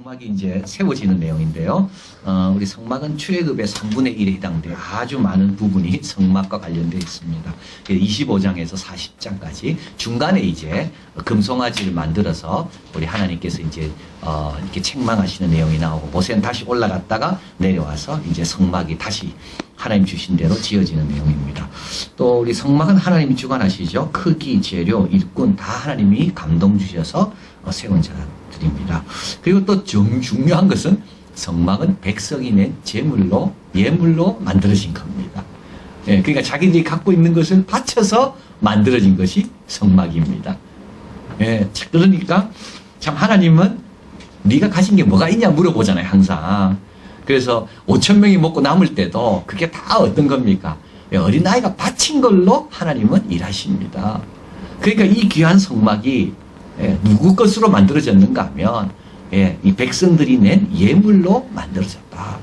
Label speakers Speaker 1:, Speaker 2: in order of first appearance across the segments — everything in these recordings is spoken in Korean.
Speaker 1: 성막이 이제 세워지는 내용인데요. 우리 성막은 출애굽의 3분의 1에 해당돼요. 아주 많은 부분이 성막과 관련되어 있습니다. 25장에서 40장까지 중간에 이제 금송아지를 만들어서 우리 하나님께서 이제 이렇게 책망하시는 내용이 나오고 모세는 다시 올라갔다가 내려와서 이제 성막이 다시 하나님 주신 대로 지어지는 내용입니다. 또 우리 성막은 하나님이 주관하시죠. 크기, 재료, 일꾼 다 하나님이 감동 주셔서 세운 자들입니다. 그리고 또 중요한 것은 성막은 백성이 낸 예물로 만들어진 겁니다. 예, 그러니까 자기들이 갖고 있는 것을 바쳐서 만들어진 것이 성막입니다. 예, 그러니까 참 하나님은 네가 가진 게 뭐가 있냐 물어보잖아요, 항상. 그래서 5,000명이 먹고 남을 때도 그게 다 어떤 겁니까? 어린아이가 바친 걸로 하나님은 일하십니다. 그러니까 이 귀한 성막이 누구 것으로 만들어졌는가 하면 이 백성들이 낸 예물로 만들어졌다.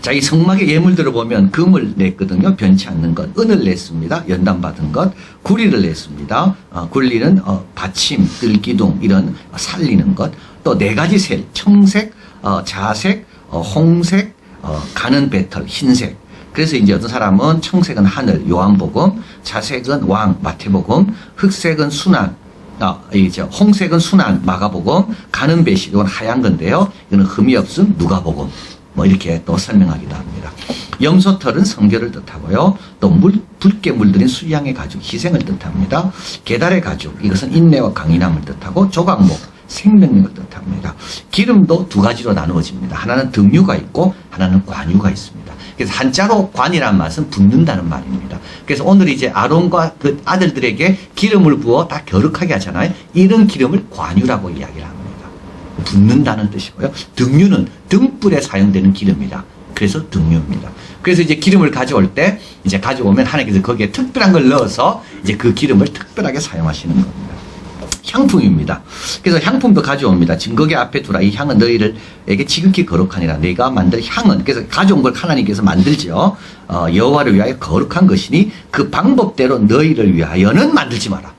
Speaker 1: 자, 이 성막의 예물들을 보면 금을 냈거든요. 변치 않는 것. 은을 냈습니다. 연단받은 것. 구리를 냈습니다. 구리는 받침, 뜰기둥 이런 살리는 것. 또 네 가지 색, 청색, 자색, 홍색, 가는 배털, 흰색. 그래서 이제 어떤 사람은 청색은 하늘, 요한복음, 자색은 왕, 마태복음, 흑색은 순환, 이제 홍색은 순환, 마가복음, 가는 배실, 이건 하얀 건데요. 이거는 흠이 없음, 누가복음. 뭐 이렇게 또 설명하기도 합니다. 염소털은 성결을 뜻하고요. 또 붉게 물들인 수양의 가죽, 희생을 뜻합니다. 계달의 가죽, 이것은 인내와 강인함을 뜻하고 조각목, 생명력을 뜻합니다. 기름도 두 가지로 나누어집니다. 하나는 등유가 있고 하나는 관유가 있습니다. 그래서 한자로 관이라는 말은 붓는다는 말입니다. 그래서 오늘 이제 아론과 그 아들들에게 기름을 부어 다 거룩하게 하잖아요. 이런 기름을 관유라고 이야기를 합니다. 붓는다는 뜻이고요. 등유는 등불에 사용되는 기름이다. 그래서 등유입니다. 그래서 이제 기름을 가져올 때 이제 가져오면 하나님께서 거기에 특별한 걸 넣어서 이제 그 기름을 특별하게 사용하시는 겁니다. 향품입니다. 그래서 향품도 가져옵니다. 증거계 앞에 두라. 이 향은 너희들에게 지극히 거룩하니라. 내가 만들 향은, 그래서 가져온 걸 하나님께서 만들죠. 여호와를 위하여 거룩한 것이니 그 방법대로 너희를 위하여는 만들지 마라.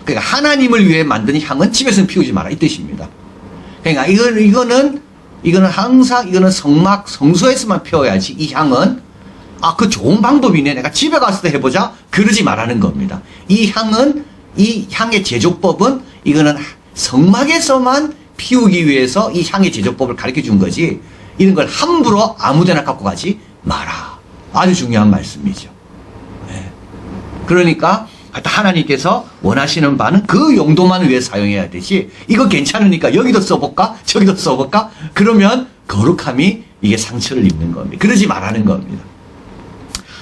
Speaker 1: 그러니까 하나님을 위해 만든 향은 집에서는 피우지 마라. 이 뜻입니다. 그러니까 이거는 항상 이거는 성막, 성소에서만 피워야지. 이 향은 그 좋은 방법이네. 내가 집에 가서 해보자. 그러지 말라는 겁니다. 이 향의 제조법은 이거는 성막에서만 피우기 위해서 이 향의 제조법을 가르쳐 준 거지. 이런 걸 함부로 아무데나 갖고 가지 마라. 아주 중요한 말씀이죠. 네. 그러니까 하나님께서 원하시는 바는 그 용도만 위해 사용해야 되지. 이거 괜찮으니까 여기도 써볼까? 저기도 써볼까? 그러면 거룩함이 이게 상처를 입는 겁니다. 그러지 말라는 겁니다.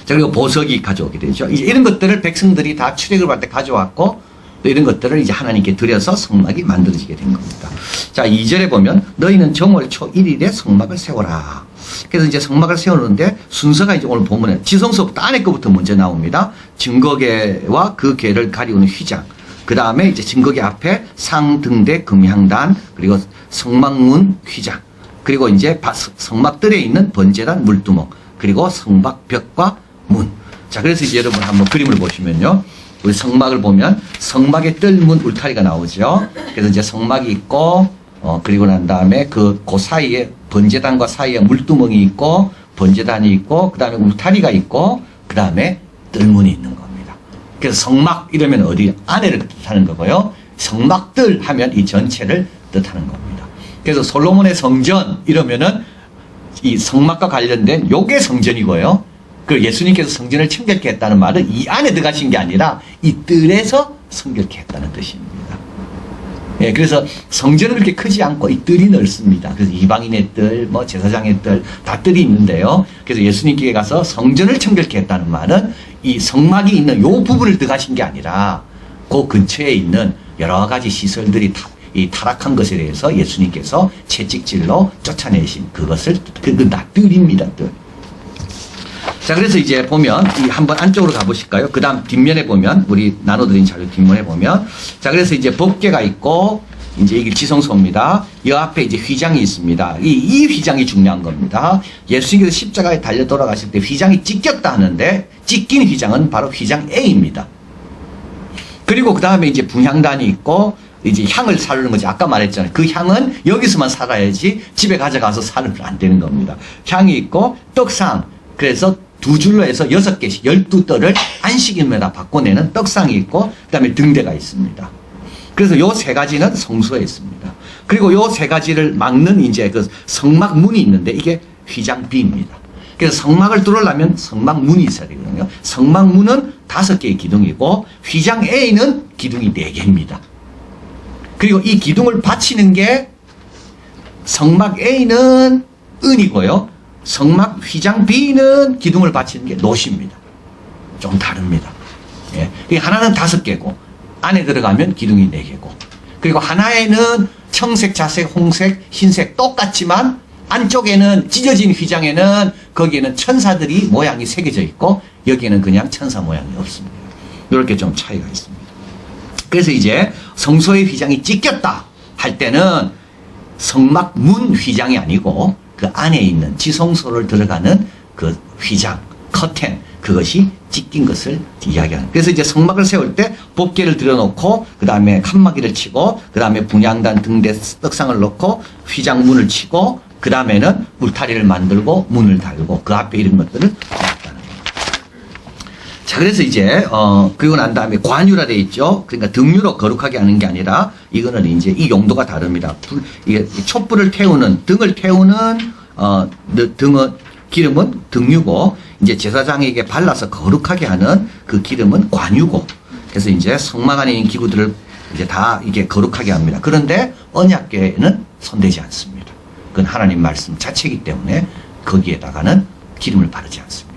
Speaker 1: 자, 그리고 보석이 가져오게 되죠. 이제 이런 것들을 백성들이 다 출애굽할 때 가져왔고, 또 이런 것들을 이제 하나님께 드려서 성막이 만들어지게 된 겁니다. 자, 2절에 보면 너희는 정월 초 1일에 성막을 세워라. 그래서 이제 성막을 세우는데 순서가 이제 오늘 본문에 지성소부터 안에 거부터 먼저 나옵니다. 증거궤와 그 궤를 가리우는 휘장. 그 다음에 이제 증거궤 앞에 상등대 금향단, 그리고 성막문 휘장. 그리고 이제 성막들에 있는 번제단 물두멍. 그리고 성막벽과 문. 자, 그래서 이제 여러분 한번 그림을 보시면요. 우리 성막을 보면 성막의 뜰문 울타리가 나오죠. 그래서 이제 성막이 있고, 그리고 난 다음에 그 사이에 번제단과 사이에 물두멍이 있고, 번제단이 있고, 그 다음에 울타리가 있고, 그 다음에 뜰문이 있는 겁니다. 그래서 성막 이러면 어디 안에를 뜻하는 거고요. 성막들 하면 이 전체를 뜻하는 겁니다. 그래서 솔로몬의 성전 이러면은 이 성막과 관련된 요게 성전이고요. 그 예수님께서 성전을 청결케 했다는 말은 이 안에 들어가신 게 아니라 이 뜰에서 성결케 했다는 뜻입니다. 예, 그래서 성전은 그렇게 크지 않고 이 뜰이 넓습니다. 그래서 이방인의 뜰, 뭐 제사장의 뜰, 다 뜰이 있는데요. 그래서 예수님께 가서 성전을 청결케 했다는 말은 이 성막이 있는 요 부분을 들어가신 게 아니라 그 근처에 있는 여러 가지 시설들이 이 타락한 것에 대해서 예수님께서 채찍질로 쫓아내신 그것을, 그건 다 뜰입니다, 뜰. 자, 그래서 이제 보면, 한번 안쪽으로 가보실까요? 그 다음 뒷면에 보면, 우리 나눠드린 자료 뒷면에 보면, 자, 그래서 이제 법궤가 있고, 이제 이게 지성소입니다. 이 앞에 이제 휘장이 있습니다. 이 휘장이 중요한 겁니다. 예수님께서 십자가에 달려 돌아가실 때 휘장이 찢겼다 하는데, 찢긴 휘장은 바로 휘장 A입니다. 그리고 그 다음에 이제 분향단이 있고, 이제 향을 사르는 거지. 아까 말했잖아요. 그 향은 여기서만 살아야지 집에 가져가서 사르면 안 되는 겁니다. 향이 있고 떡상. 그래서 두 줄로 해서 6개씩 12떡을 안식일마다 바꿔내는 떡상이 있고 그다음에 등대가 있습니다. 그래서 요 세 가지는 성소에 있습니다. 그리고 요 세 가지를 막는 이제 그 성막문이 있는데 이게 휘장비입니다. 그래서 성막을 뚫으려면 성막문이 있어야 되거든요. 성막문은 5개의 기둥이고 휘장 A는 기둥이 4개입니다. 그리고 이 기둥을 받치는 게 성막 A는 은이고요. 성막 휘장 B는 기둥을 받치는 게 노시입니다. 좀 다릅니다. 예. 하나는 5개고 안에 들어가면 기둥이 4개고 그리고 하나에는 청색, 자색, 홍색, 흰색 똑같지만 안쪽에는 찢어진 휘장에는 거기에는 천사들이 모양이 새겨져 있고 여기에는 그냥 천사 모양이 없습니다. 이렇게 좀 차이가 있습니다. 그래서 이제 성소의 휘장이 찢겼다 할 때는 성막 문 휘장이 아니고 그 안에 있는 지성소를 들어가는 그 휘장, 커튼 그것이 찢긴 것을 이야기하는. 그래서 이제 성막을 세울 때 법궤를 들여놓고 그 다음에 칸막이를 치고 그 다음에 분향단 등대 떡상을 넣고 휘장문을 치고 그 다음에는 울타리를 만들고 문을 달고 그 앞에 이런 것들을 놨다는 겁니다. 자, 그래서 이제 그리고 난 다음에 관유라 돼 있죠. 그러니까 등유로 거룩하게 하는 게 아니라 이거는 이제 이 용도가 다릅니다. 이게 촛불을 태우는 등을 태우는 등은 기름은 등유고 이제 제사장에게 발라서 거룩하게 하는 그 기름은 관유고 그래서 이제 성막 안에 있는 기구들을 이제 다 이게 거룩하게 합니다. 그런데 언약궤에는 손대지 않습니다. 그건 하나님 말씀 자체이기 때문에 거기에다가는 기름을 바르지 않습니다.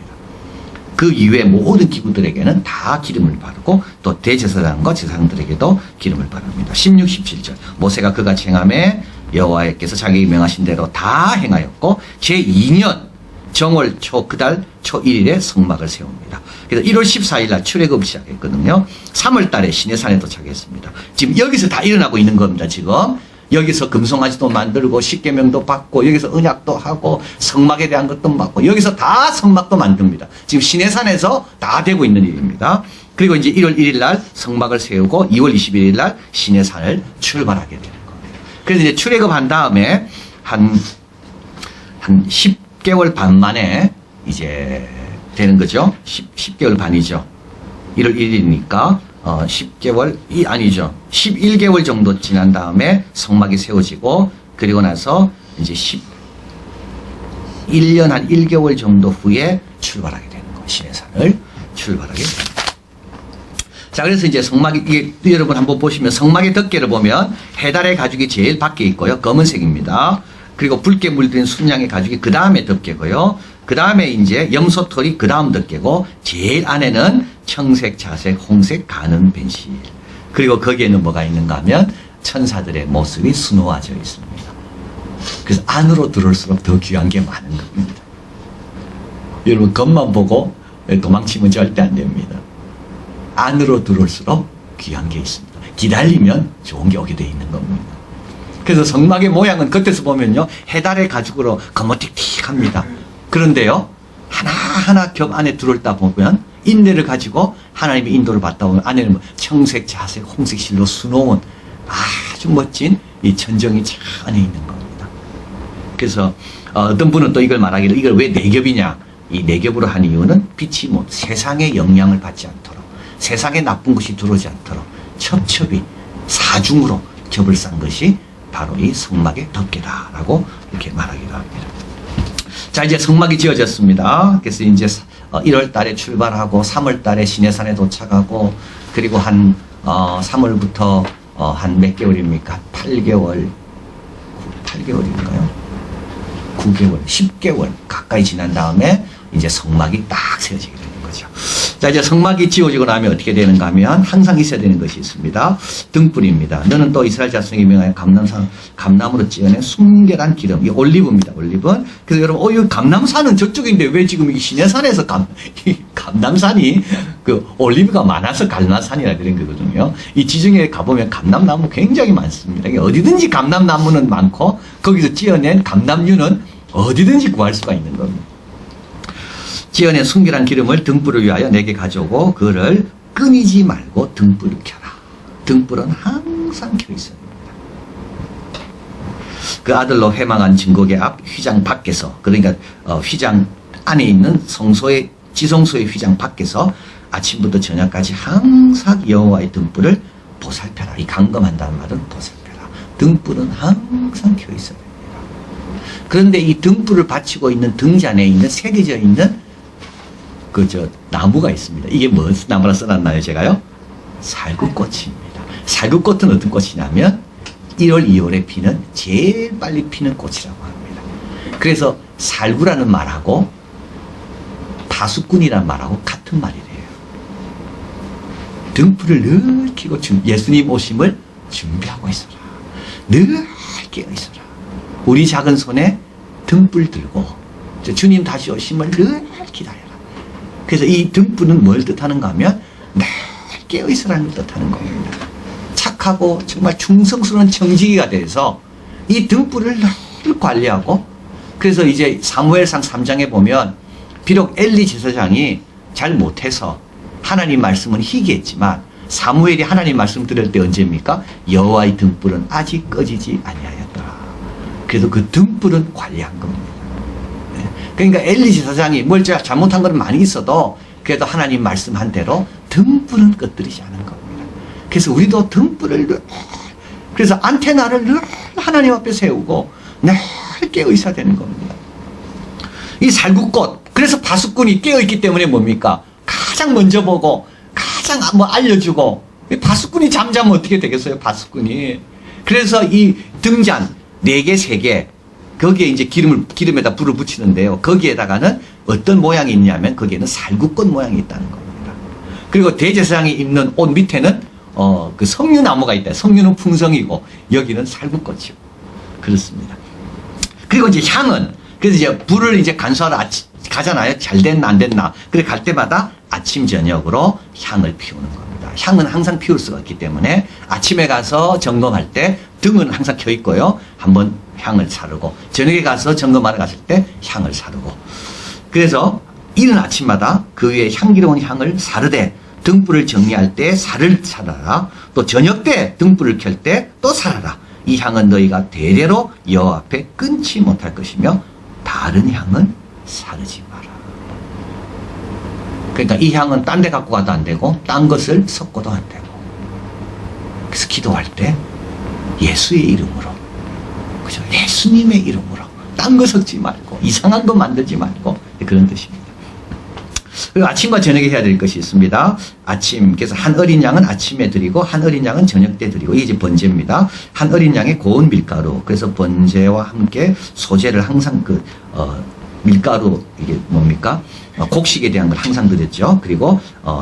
Speaker 1: 그 이외의 모든 기구들에게는 다 기름을 바르고 또 대제사장과 제사장들에게도 기름을 바릅니다. 16, 17절 모세가 그같이 행하매 여호와께서 자기에게 명하신 대로 다 행하였고 제2년 정월 초 그달 초 1일에 성막을 세웁니다. 그래서 1월 14일 날 출애굽을 시작했거든요. 3월 달에 시내산에 도착했습니다. 지금 여기서 다 일어나고 있는 겁니다. 지금 여기서 금송아지도 만들고 십계명도 받고 여기서 언약도 하고 성막에 대한 것도 받고 여기서 다 성막도 만듭니다. 지금 시내산에서 다 되고 있는 일입니다. 그리고 이제 1월 1일 날 성막을 세우고 2월 21일 날 시내산을 출발하게 되는 겁니다. 그래서 이제 출애굽 한 다음에 한 10개월 반 만에 이제 되는 거죠. 10개월 반이죠. 1월 1일이니까 10개월 아니죠. 11개월 정도 지난 다음에 성막이 세워지고 그리고 나서 이제 1년 한 1개월 정도 후에 출발하게 되는 거예요. 시내산을 출발하게 됩니다. 자, 그래서 이제 성막이 이게 여러분 한번 보시면 성막의 덮개를 보면 해달의 가죽이 제일 밖에 있고요. 검은색입니다. 그리고 붉게 물든 순양의 가죽이 그 다음에 덮개고요. 그 다음에 이제 염소털이 그 다음 덮개고 제일 안에는 청색, 자색, 홍색, 가는 벤실. 그리고 거기에는 뭐가 있는가 하면 천사들의 모습이 수놓아져 있습니다. 그래서 안으로 들어올수록 더 귀한 게 많은 겁니다. 여러분 겉만 보고 도망치면 절대 안 됩니다. 안으로 들어올수록 귀한 게 있습니다. 기다리면 좋은 게 오게 돼 있는 겁니다. 그래서 성막의 모양은 겉에서 보면요 해달의 가죽으로 거뭇틱틱합니다. 그런데요 하나하나 겹 안에 들어올다 보면 인내를 가지고 하나님의 인도를 받다 보면 안에는 뭐 청색, 자색, 홍색 실로 수놓은 아주 멋진 이 천정이 차 안에 있는 겁니다. 그래서 어떤 분은 또 이걸 말하기를 이걸 왜 4겹이냐 이 4겹으로 한 이유는 빛이 뭐 세상의 영향을 받지 않도록 세상에 나쁜 것이 들어오지 않도록 첩첩이 사중으로 겹을 싼 것이 바로 이 성막의 덮개다라고 이렇게 말하기도 합니다. 자, 이제 성막이 지어졌습니다. 그래서 이제 1월 달에 출발하고 3월 달에 시내산에 도착하고 그리고 한 3월부터 한 몇 개월입니까? 8개월인가요? 9개월, 10개월 가까이 지난 다음에 이제 성막이 딱 세워지게 되는 거죠. 자, 이제 성막이 지어지고 나면 어떻게 되는가 하면 항상 있어야 되는 것이 있습니다. 등불입니다. 너는 또 이스라엘 자손에게 명하여 감나무로 찌어낸 순결한 기름. 이 올리브입니다. 올리브. 그래서 여러분, 이 감남산은 저쪽인데 왜 지금 이 시내산에서 감남산이 그 올리브가 많아서 감남산이라 그런 거거든요. 이 지중해에 가보면 감남나무 굉장히 많습니다. 어디든지 감남나무는 많고 거기서 찌어낸 감남유는 어디든지 구할 수가 있는 겁니다. 지어낸 순결한 기름을 등불을 위하여 내게 가져오고 그거를 끊이지 말고 등불을 켜라. 등불은 항상 켜 있어야 됩니다. 그 아들로 회망한 증거계 앞 휘장 밖에서, 그러니까 휘장 안에 있는 성소의 지성소의 휘장 밖에서 아침부터 저녁까지 항상 여호와의 등불을 보살펴라. 이 강검한다는 말은 보살펴라. 등불은 항상 켜 있어야 됩니다. 그런데 이 등불을 받치고 있는 등잔에 있는 새겨져 있는 나무가 있습니다. 이게 무슨 나무라 써놨나요, 제가요? 살구꽃입니다. 살구꽃은 어떤 꽃이냐면 1월, 2월에 피는 제일 빨리 피는 꽃이라고 합니다. 그래서 살구라는 말하고 파수꾼이라는 말하고 같은 말이래요. 등불을 늘 켜고 예수님 오심을 준비하고 있어라. 늘 깨어 있어라. 우리 작은 손에 등불 들고 주님 다시 오심을 늘 기다려라. 그래서 이 등불은 뭘 뜻하는가 하면 늘 깨어 있으라는 뜻하는 겁니다. 착하고 정말 충성스러운 청지기가 돼서 이 등불을 늘 관리하고, 그래서 이제 사무엘상 3장에 보면 비록 엘리 제사장이 잘 못해서 하나님 말씀은 희귀했지만 사무엘이 하나님 말씀 들을 때 언제입니까? 여호와의 등불은 아직 꺼지지 아니하였더라. 그래서 그 등불은 관리한 겁니다. 그러니까 엘리 제사장이 뭘 잘못한 건 많이 있어도 그래도 하나님 말씀한 대로 등불은 꺼뜨리지 않은 겁니다. 그래서 우리도 등불을 늘, 그래서 안테나를 늘 하나님 앞에 세우고 늘 깨어 있어야 되는 겁니다. 이 살구꽃, 그래서 파수꾼이 깨어 있기 때문에 뭡니까? 가장 먼저 보고 가장 알려주고, 파수꾼이 잠자면 어떻게 되겠어요, 파수꾼이. 그래서 이 등잔 4개, 3개, 거기에 이제 기름에다 불을 붙이는데요. 거기에다가는 어떤 모양이 있냐면 거기에는 살구꽃 모양이 있다는 겁니다. 그리고 대제사장이 입는 옷 밑에는 그 석류나무가 있다. 석류는 풍성이고 여기는 살구꽃이고 그렇습니다. 그리고 이제 향은, 그래서 이제 불을 이제 간수하러 가잖아요. 잘 됐나 안 됐나. 그래 갈 때마다 아침 저녁으로 향을 피우는 겁니다. 향은 항상 피울 수가 없기 때문에 아침에 가서 점검할 때 등은 항상 켜 있고요. 한번 향을 사르고, 저녁에 가서 점검하러 갔을 때 향을 사르고, 그래서 이른 아침마다 그 위에 향기로운 향을 사르되 등불을 정리할 때 살을 사라라. 또 저녁 때 등불을 켤 때 또 사라라. 이 향은 너희가 대대로 여호와 앞에 끊지 못할 것이며 다른 향은 사르지 마라. 그러니까 이 향은 딴 데 갖고 가도 안 되고 딴 것을 섞어도 안 되고, 그래서 기도할 때 예수의 이름으로, 그죠? 예수님의 이름으로 딴 거 섞지 말고 이상한 거 만들지 말고, 그런 뜻입니다. 그리고 아침과 저녁에 해야 될 것이 있습니다. 아침, 그래서 한 어린 양은 아침에 드리고 한 어린 양은 저녁 때 드리고, 이게 이제 번제입니다. 한 어린 양의 고운 밀가루, 그래서 번제와 함께 소제를 항상 밀가루, 이게 뭡니까? 곡식에 대한 걸 항상 드렸죠. 그리고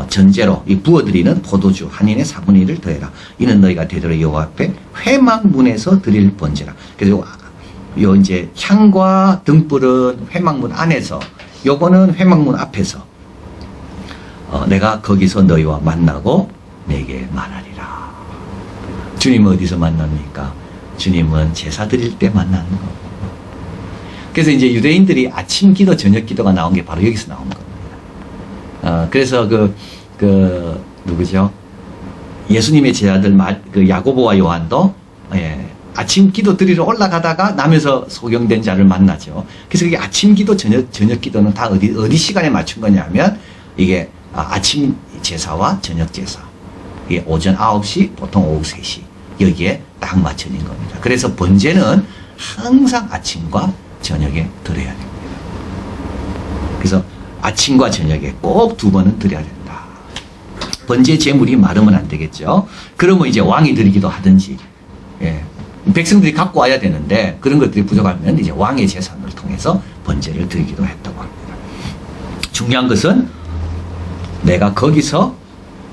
Speaker 1: 전제로 이 부어드리는 포도주 한인의 4분의 1을 더해라. 이는 너희가 대대로 여호와 앞에 회막문에서 드릴 번제라. 그래서 요 이제 향과 등불은 회막문 안에서, 요거는 회막문 앞에서 내가 거기서 너희와 만나고 내게 말하리라. 주님은 어디서 만납니까? 주님은 제사 드릴 때 만나는 겁니다. 그래서 이제 유대인들이 아침 기도, 저녁 기도가 나온 게 바로 여기서 나온 겁니다. 그래서 누구죠? 예수님의 제자들 야고보와 요한도, 아침 기도 드리러 올라가다가 남에서 소경된 자를 만나죠. 그래서 그게 아침 기도, 저녁 기도는 다 어디 시간에 맞춘 거냐면, 이게 아침 제사와 저녁 제사. 이게 오전 9시, 보통 오후 3시. 여기에 딱 맞춰진 겁니다. 그래서 번제는 항상 아침과 저녁에 드려야 됩니다. 그래서 아침과 저녁에 꼭 2번은 드려야 된다. 번제 제물이 마르면 안 되겠죠. 그러면 이제 왕이 드리기도 하든지, 백성들이 갖고 와야 되는데 그런 것들이 부족하면 이제 왕의 재산을 통해서 번제를 드리기도 했다고 합니다. 중요한 것은 내가 거기서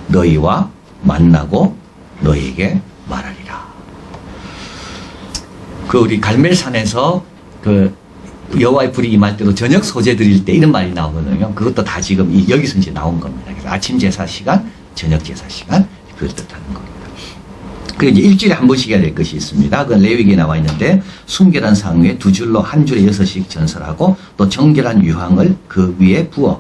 Speaker 1: 너희와 만나고 너희에게 말하리라. 우리 갈멜산에서 여호와의 불이 임할 때도 저녁 소제 드릴 때 이런 말이 나오거든요. 그것도 다 지금 여기서 이제 나온 겁니다. 그래서 아침 제사 시간, 저녁 제사 시간, 그걸 뜻하는 겁니다. 그리고 이제 일주일에 한 번씩 해야 될 것이 있습니다. 그건 레위기에 나와 있는데, 순결한 상위에 2줄로 한 줄에 6씩 전설하고, 또 정결한 유황을 그 위에 두어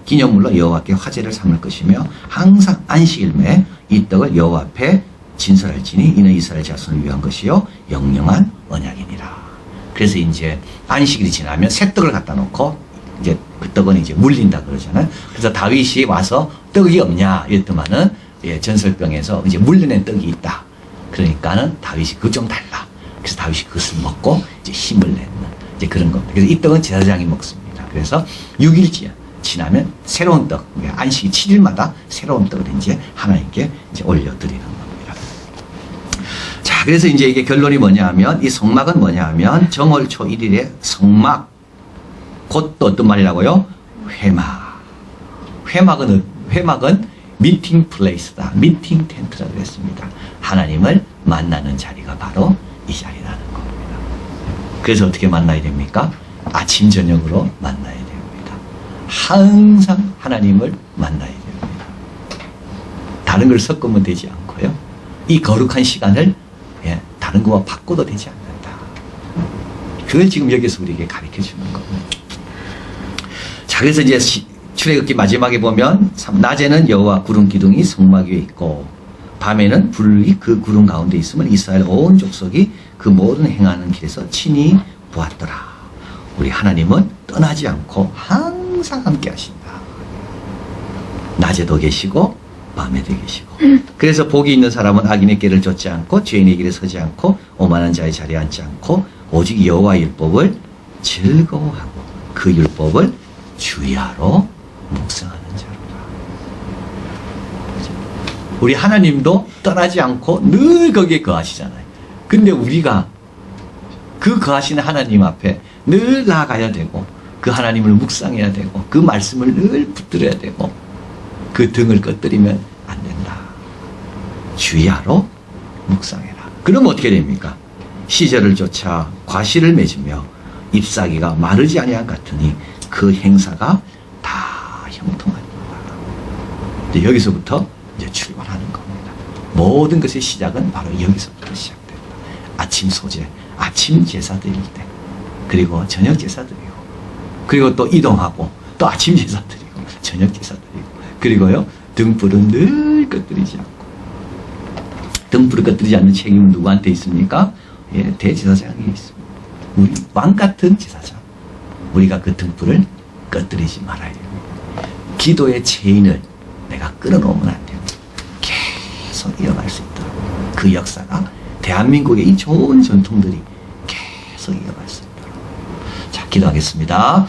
Speaker 1: 기념물로 여호와께 화제를 삼을 것이며, 항상 안식일에 이 떡을 여호와 앞에 진설할지니 이는 이스라엘 자손을 위한 것이요 영영한 언약이니라. 그래서 이제 안식일이 지나면 새 떡을 갖다 놓고 이제 그 떡은 이제 물린다 그러잖아요. 그래서 다윗이 와서 떡이 없냐 이랬더만은 예, 전설병에서 이제 물려낸 떡이 있다. 그러니까는 다윗이 그거 좀 달라. 그래서 다윗이 그것을 먹고 이제 힘을 내는 이제 그런 겁니다. 그래서 이 떡은 제사장이 먹습니다. 그래서 6일째 지나면 새로운 떡, 안식이 7일마다 새로운 떡을 이제 하나님께 이제 올려드리는 겁니다. 자, 그래서 이제 이게 결론이 뭐냐 하면 이 성막은 뭐냐 하면 정월 초 1일에 성막, 곧 또 어떤 말이라고요? 회막. 회막은 미팅 플레이스다. 미팅 텐트라고 했습니다. 하나님을 만나는 자리가 바로 이 자리라는 겁니다. 그래서 어떻게 만나야 됩니까? 아침 저녁으로 만나야 됩니다. 항상 하나님을 만나야 됩니다. 다른 걸 섞으면 되지 않고요. 이 거룩한 시간을 예, 다른 거와 바꿔도 되지 않는다. 그걸 지금 여기서 우리에게 가르쳐 주는 겁니다. 자, 그래서 이제 출애굽기 마지막에 보면 낮에는 여호와 구름 기둥이 성막 위에 있고 밤에는 불이 그 구름 가운데 있으면 이스라엘 온 족속이 그 모든 행하는 길에서 친히 보았더라. 우리 하나님은 떠나지 않고 항상 함께 하신다. 낮에도 계시고 밤에도 계시고. 그래서 복이 있는 사람은 악인의 길을 쫓지 않고 죄인의 길에 서지 않고 오만한 자의 자리에 앉지 않고 오직 여호와의 율법을 즐거워하고 그 율법을 주야로 묵상하는 자로다. 우리 하나님도 떠나지 않고 늘 거기에 거하시잖아요. 근데 우리가 그 거하시는 하나님 앞에 늘 나아가야 되고 그 하나님을 묵상해야 되고 그 말씀을 늘 붙들어야 되고 그 등을 꺼뜨리면 안 된다. 주야로 묵상해라. 그러면 어떻게 됩니까? 시절을 쫓아 과실을 맺으며 잎사귀가 마르지 아니한 같으니 그 행사가 다 형통하니라. 여기서부터 이제 출발하는 겁니다. 모든 것의 시작은 바로 여기서부터 시작됩니다. 아침 소제, 아침 제사 드릴 때, 그리고 저녁 제사 드리고, 그리고 또 이동하고, 또 아침 제사 드리고, 저녁 제사 드리고, 그리고요, 등불은 늘 꺼뜨리지 않고. 등불을 꺼뜨리지 않는 책임은 누구한테 있습니까? 예, 대제사장에게 있습니다. 우리 왕 같은 제사장. 우리가 그 등불을 꺼뜨리지 말아야 됩니다. 기도의 체인을 내가 끊어놓으면 안 돼요. 계속 이어갈 수 있도록. 그 역사가 대한민국의 이 좋은 전통들이 계속 이어갈 수 있도록. 자, 기도하겠습니다.